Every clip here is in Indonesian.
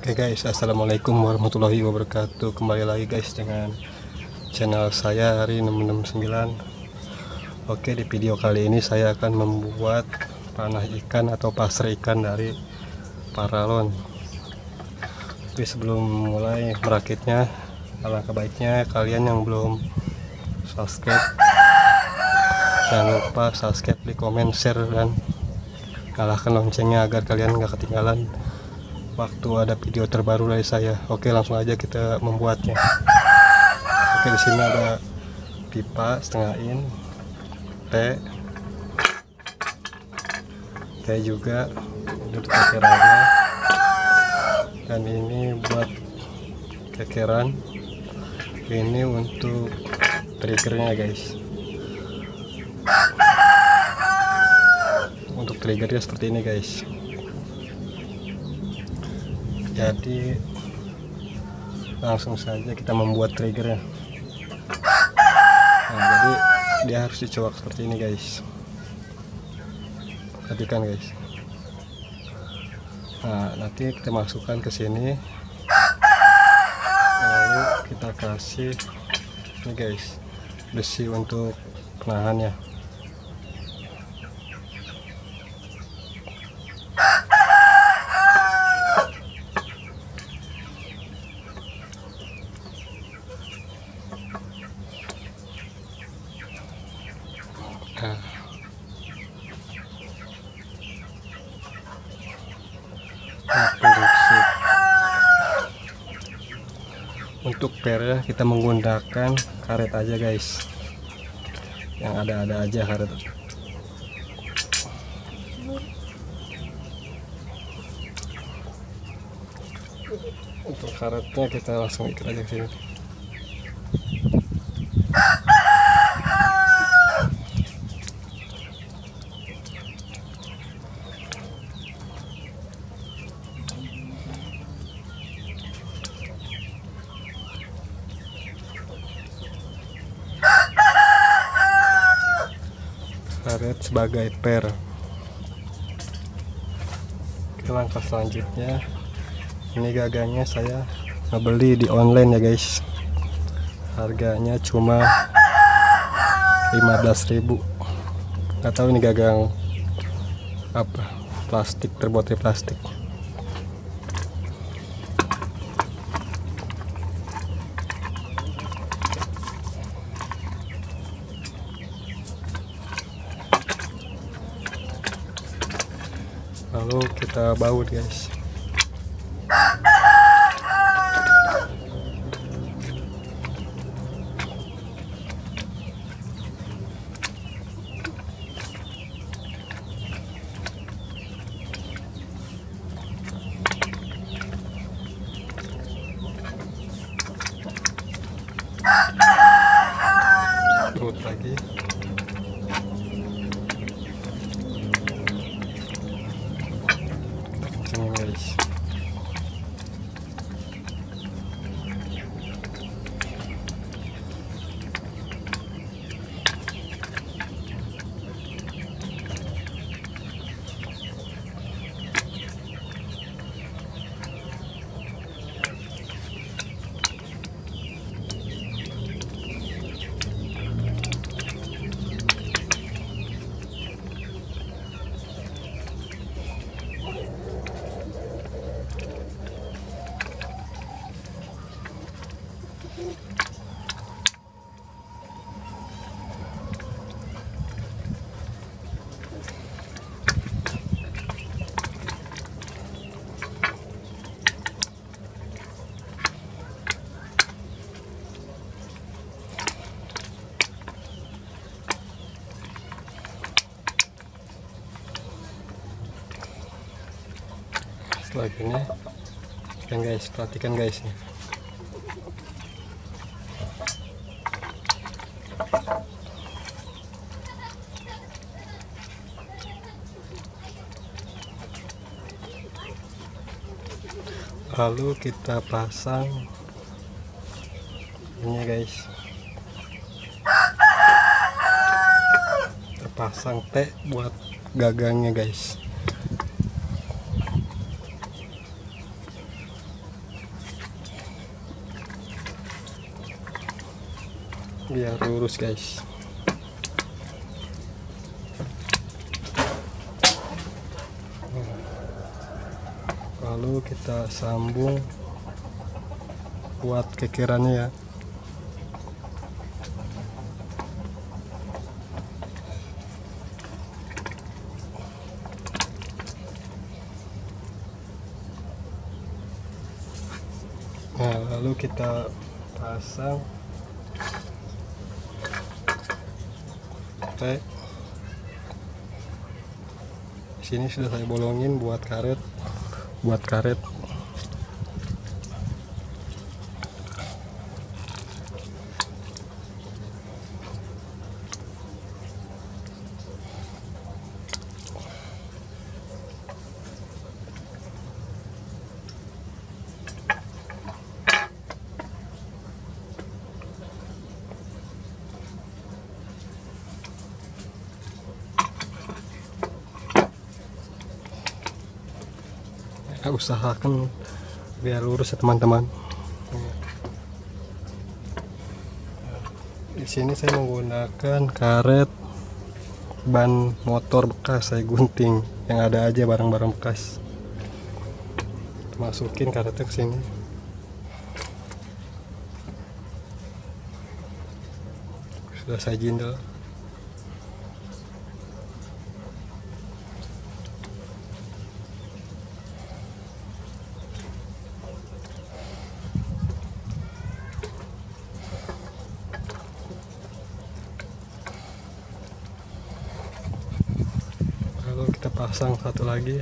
Oke guys, assalamualaikum warahmatullahi wabarakatuh. Kembali lagi guys dengan channel saya Hari 669. Oke, di video kali ini saya akan membuat panah ikan atau pasar ikan dari paralon. Tapi sebelum mulai merakitnya, alangkah baiknya kalian yang belum subscribe, jangan lupa subscribe, like, comment, share, dan nyalakan loncengnya agar kalian gak ketinggalan waktu ada video terbaru dari saya. Oke, langsung aja kita membuatnya. Oke, di sini ada pipa setengah in, T juga untuk kekerannya, dan ini buat kekeran, ini untuk triggernya guys. Untuk triggernya seperti ini guys. Jadi langsung saja kita membuat triggernya. Nah, jadi dia harus dicolok seperti ini guys. Perhatikan guys. Nah, nanti kita masukkan ke sini, lalu kita kasih ini guys, besi untuk penahannya. Nah, untuk pernya kita menggunakan karet aja guys, yang ada aja karet. Untuk karetnya kita langsung ikat aja ke sini. Karet sebagai per. Oke, langkah selanjutnya, ini gagangnya saya ngebeli di online ya guys, harganya cuma 15.000. nggak tahu ini gagang apa, plastik, terbuat dari plastik. Lalu kita baut guys. Baut lagi. Ini guys. Setelah ini kan guys, perhatikan guys nih. Lalu kita pasang ini guys, kita pasang T buat gagangnya guys. biar lurus guys. Lalu kita sambung buat kekirannya ya. Nah, lalu kita pasang oke. Sini sudah saya bolongin buat karet. Usahakan biar lurus ya teman-teman. Di sini saya menggunakan karet ban motor bekas, saya gunting yang ada aja barang-barang bekas. Masukin karetnya ke sini. Sudah saya jindel. Lalu kita pasang satu lagi.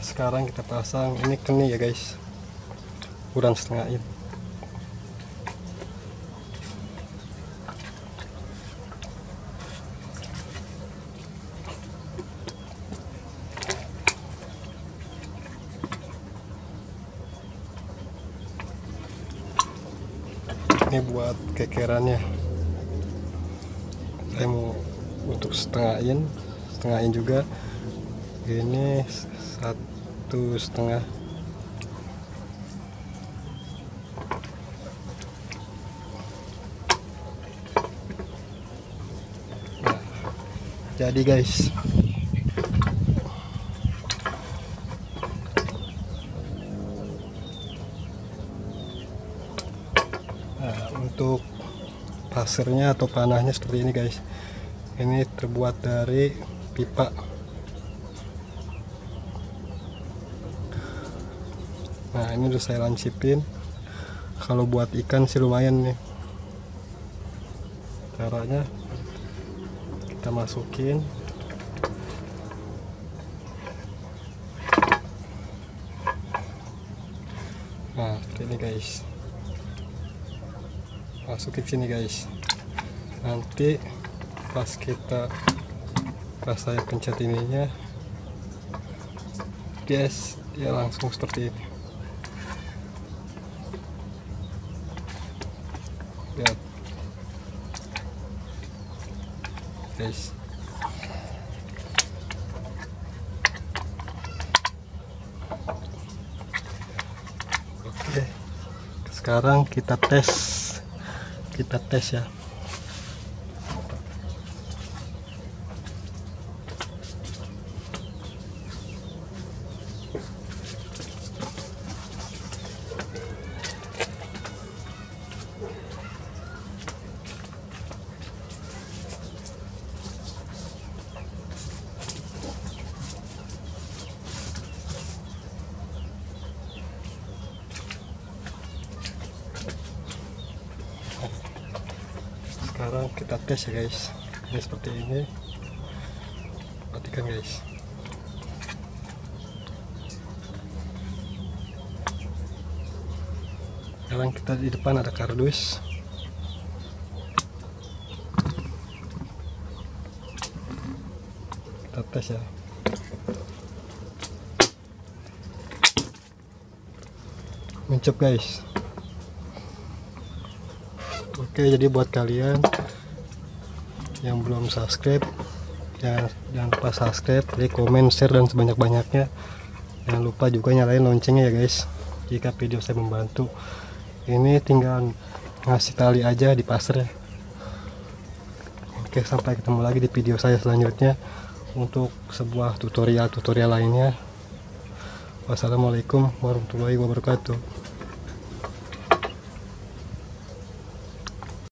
Sekarang kita pasang ini keni ya guys, ukuran setengah in. Ini buat kekerannya. Saya mau untuk setengah in juga. Ini 1,5. Nah, jadi guys, untuk pasirnya atau panahnya seperti ini guys. Ini terbuat dari pipa. Nah, ini udah saya lancipin. Kalau buat ikan sih lumayan nih. Caranya kita masukin. Nah, seperti ini guys. Masukin sini guys. Nanti pas saya pencet ininya, guys, dia langsung seperti ini. Lihat guys. Oke, sekarang kita tes ya. Sekarang kita tes ya guys. Ini seperti ini. Perhatikan guys. Sekarang kita di depan ada kardus. Kita tes ya. mencep guys. Oke, jadi buat kalian yang belum subscribe, jangan lupa subscribe, like, komen, share, dan sebanyak-banyaknya. Jangan lupa juga nyalain loncengnya ya guys, jika video saya membantu. Ini tinggal ngasih tali aja di pasar ya. Oke, sampai ketemu lagi di video saya selanjutnya untuk sebuah tutorial lainnya. Wassalamualaikum warahmatullahi wabarakatuh.